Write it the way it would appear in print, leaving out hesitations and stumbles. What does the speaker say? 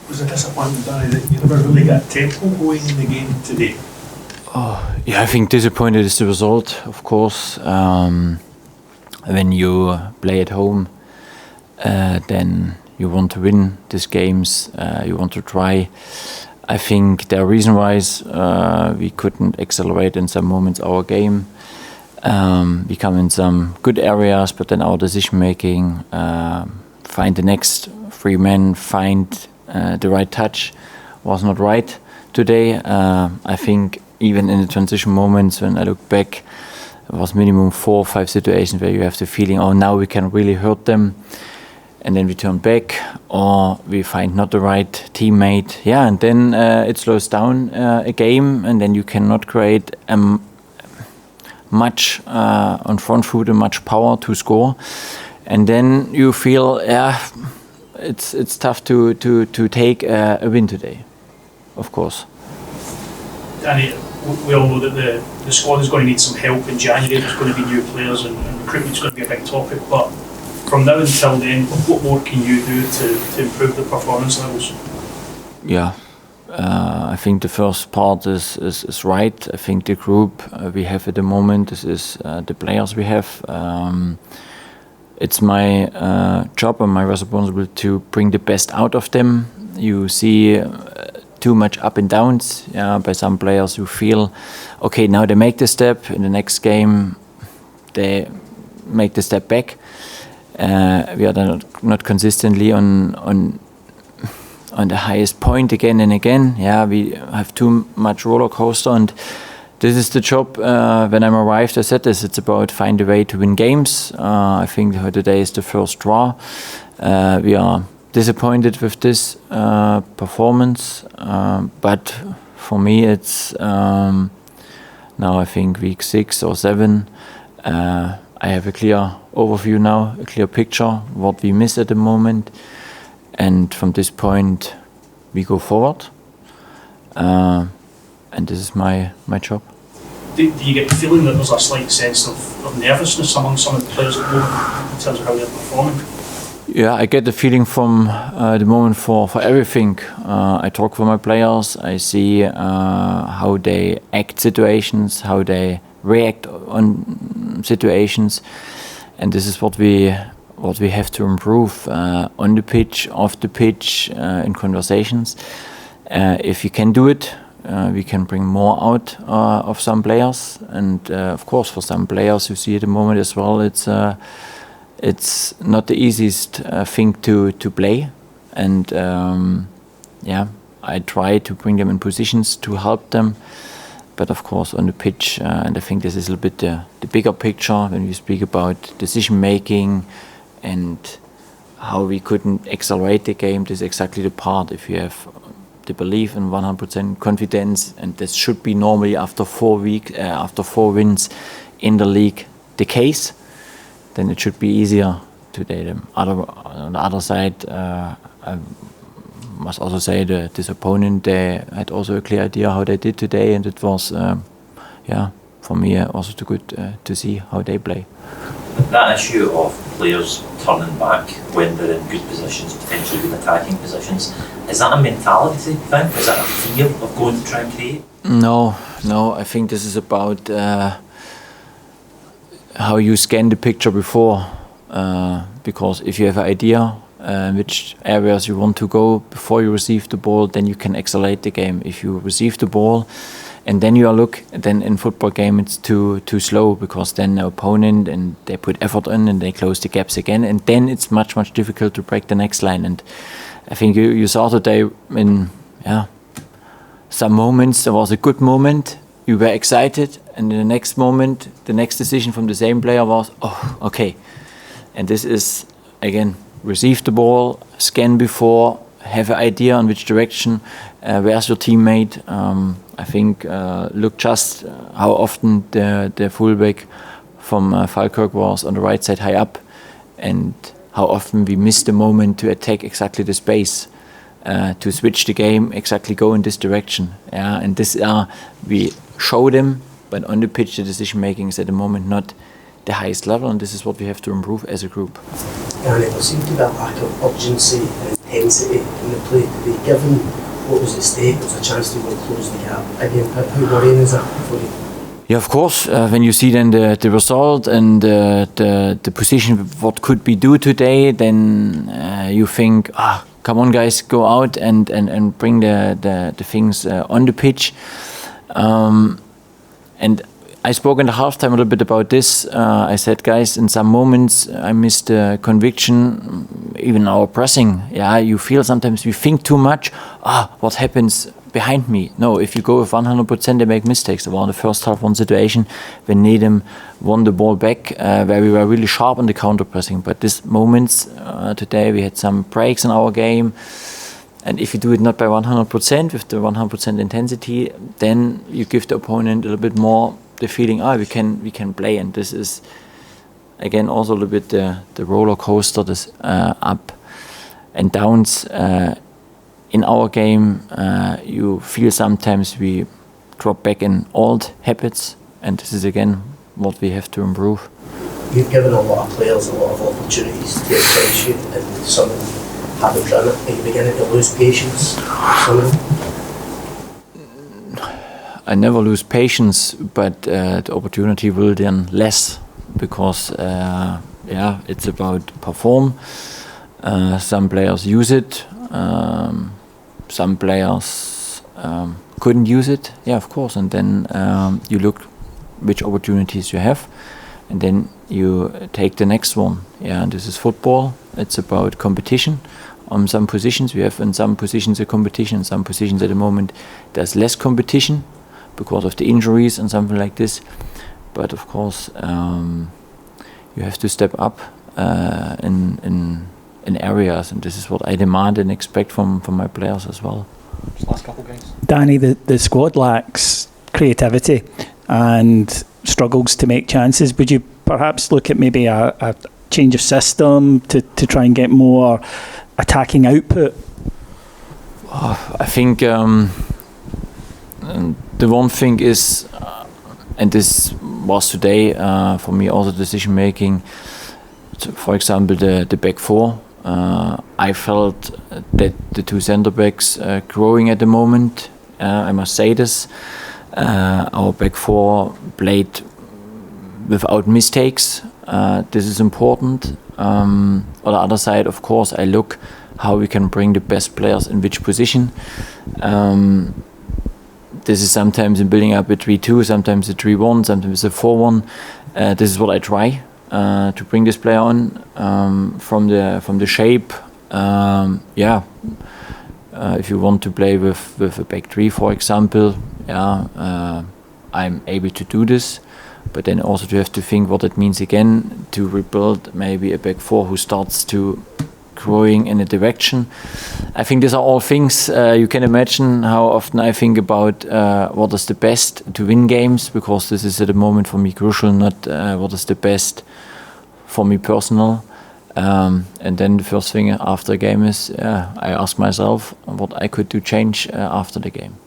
Was a disappointment, Danny, that you never really got tempo going in the game today? Oh, yeah, I think disappointed is the result, of course. When you play at home, then you want to win these games, you want to try. I think there are reasons why we couldn't accelerate in some moments our game. We come in some good areas, but then our decision making, find the next free man, find the right touch was not right today. I think even in the transition moments, when I look back, it was minimum 4 or 5 situations where you have the feeling, oh, now we can really hurt them. And then we turn back, or we find not the right teammate. Yeah, and then it slows down a game, and then you cannot create much on front foot and much power to score. And then you feel, yeah, it's tough to take a win today, of course. Danny, we all know that the squad is going to need some help in January. There's going to be new players and recruitment's going to be a big topic. But from now until then, what more can you do to improve the performance levels? Yeah, I think the first part is right. I think the group we have at the moment, this is the players we have. It's my job and my responsibility to bring the best out of them. You see too much up and downs by some players who feel, okay, now they make the step, in the next game they make the step back. We are not consistently on the highest point again and again. Yeah, we have too much roller coaster, and this is the job. When I'm arrived, I said this, it's about find a way to win games. I think today is the first draw. We are disappointed with this performance, but for me it's now I think week 6 or 7. I have a clear overview now, a clear picture what we miss at the moment, and from this point we go forward, and this is my job. Do you get the feeling that there's a slight sense of nervousness among some of the players at the moment in terms of how they're performing? Yeah, I get the feeling from the moment for everything. I talk with my players, I see how they act situations, how they react on situations, and this is what we have to improve on the pitch, off the pitch, in conversations. If you can do it, we can bring more out of some players, and of course for some players you see at the moment as well, it's not the easiest thing to play, and yeah, I try to bring them in positions to help them, but of course on the pitch, and I think this is a little bit the bigger picture when we speak about decision making and how we couldn't accelerate the game. This is exactly the part. If you have the belief in 100% confidence, and this should be normally after 4 wins in the league the case, then it should be easier today. On the other side, I must also say this opponent, they had also a clear idea how they did today, and it was, for me also too good to see how they play. That issue of players turning back when they're in good positions, potentially good attacking positions, is that a mentality thing? Is that a fear of going to try and create? No, I think this is about how you scan the picture before, because if you have an idea which areas you want to go before you receive the ball, then you can accelerate the game. If you receive the ball and then then in football game it's too slow, because then the opponent, and they put effort in and they close the gaps again, and then it's much difficult to break the next line. And I think you saw today in some moments there was a good moment, you were excited, and in the next moment the next decision from the same player was, oh, okay. And this is again, receive the ball, scan before, have an idea on which direction, where's your teammate. I think look just how often the fullback from Falkirk was on the right side high up, and how often we missed the moment to attack exactly the space, to switch the game, exactly go in this direction. Yeah, and this we show them, but on the pitch the decision making is at the moment not the highest level, and this is what we have to improve as a group. Danny, there seemed to be a lack of urgency in intensity in the play today, given what was at stake? There was a chance to go and close the gap again. How worrying is that for you? Yeah, of course. When you see then the result and the position, what could we do today, then you think, come on, guys, go out and bring the things on the pitch. And I spoke in the halftime a little bit about this. I said, guys, in some moments I missed the conviction, even our pressing. Yeah, you feel sometimes we think too much. What happens behind me? No, if you go with 100%, they make mistakes. There was in the first half one situation when Needham won the ball back, where we were really sharp on the counter pressing. But these moments today, we had some breaks in our game. And if you do it not by 100%, with the 100% intensity, then you give the opponent a little bit more the feeling, we can play. And this is, again, also a little bit the roller coaster, this up and downs. In our game, you feel sometimes we drop back in old habits, and this is again what we have to improve. You've given a lot of players a lot of opportunities to impress you, and some of them haven't done it. Are you beginning to lose patience? Some of them? I never lose patience, but the opportunity will then less, because it's about perform. Some players use it. Some players couldn't use it, of course, and then you look which opportunities you have, and then you take the next one. And this is football. It's about competition. On some positions we have, in some positions a competition, in some positions at the moment there's less competition because of the injuries and something like this. But of course you have to step up in areas, and this is what I demand and expect from my players as well. Just last couple games. Danny, the squad lacks creativity and struggles to make chances. Would you perhaps look at maybe a change of system to try and get more attacking output? I think the one thing is, and this was today for me also decision making, for example the back four. I felt that the two center backs growing at the moment. I must say this. Our back four played without mistakes. This is important. On the other side, of course, I look how we can bring the best players in which position. This is sometimes in building up a 3-2, sometimes a 3-1, sometimes a 4-1. This is what I try to bring this player on from the shape. If you want to play with a back three, for example, I'm able to do this. But then also you have to think what it means again to rebuild maybe a back four who starts to growing in a direction. I think these are all things you can imagine how often I think about what is the best to win games, because this is at the moment for me crucial, not what is the best for me personal. And then the first thing after a game is I ask myself what I could do change after the game.